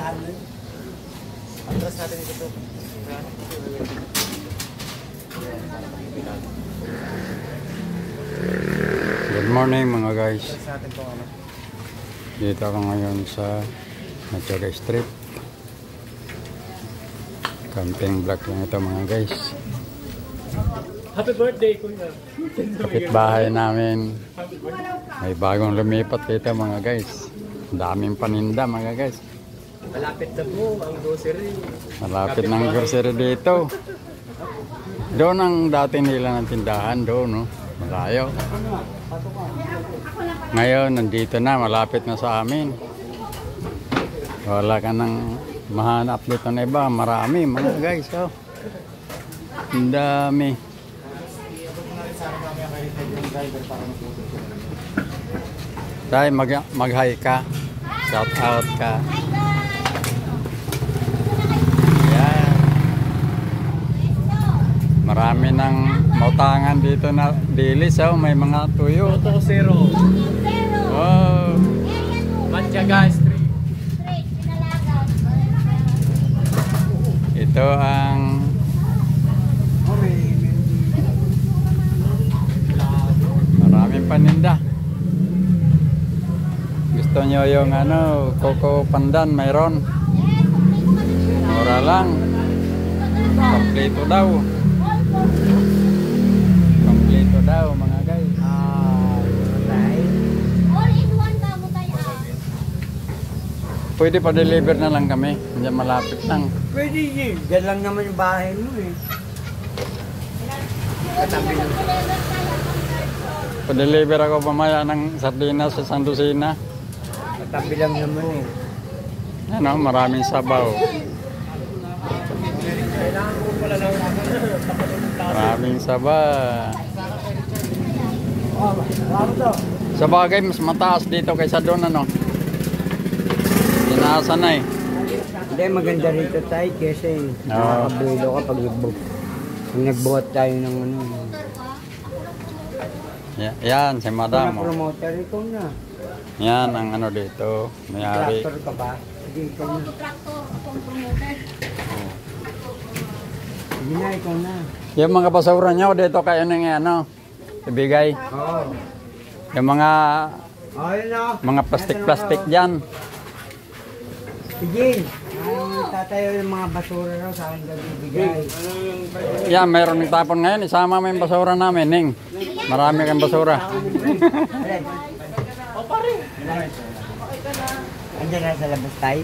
Atras natin ito. Good morning mga guys. Atras natin po ano. Dito ako ngayon sa Matyaga Street. Camping block lang ito mga guys. Happy birthday, Kuya. Kapitbahay namin. May bagong lumipat dito mga guys. Daming paninda mga guys. Malapit na po ang grocery. Malapit ng grocery dito. Doon ang dati nila ng tindahan doon, no? Malayo. Ngayon, nandito na. Malapit na sa amin. Wala ka nang mahanap dito na iba. Marami mga guys, oh. Ang dami. Tay, mag-hi ka. Shout out ka. Yan. Marami ng mautangan dito na dilis, oh. May mga tuyo. Toto Zero. Oh. Matyaga Street. Ito ang maraming paninda. Gusto nyo yung ano, Coco Pandan, mayroon. Mura lang. Kompleto daw. Kompleto daw mga guys. Pwede pa deliver na lang kami. Hindi malapit lang. Pwede yun. Diyan lang naman yung bahay mo eh. Katabi lang. Pa-deliver ako pamaya ng sardinas sa San Lucina. Katabi lang naman eh. Ano, maraming sabaw. Maraming sabaw. Sa bagay, mas mataas dito kaysa doon, ano? Tinaasan na eh. Hindi, maganda rito tayo kasi nakakabulo ka pag nagbuhat tayo ng ano. Yan, si Madam. Kung promoter, ikaw na. Yan ang ano dito. Mayari. Tractor ka ba? Sige, ikaw na. Sige na, ikaw na. Yung mga basura nyo dito kayo nang ano, ibigay. Oo. Yung mga Ayun na. mga plastic-plastic dyan. Sige. Tatayo yung mga basura raw sa akin bibigay. Yan, mayroon ng tapon ngayon. Isama mo yung basura namin, Ning. Marami kang basura. Andiyan na sa labas tayo.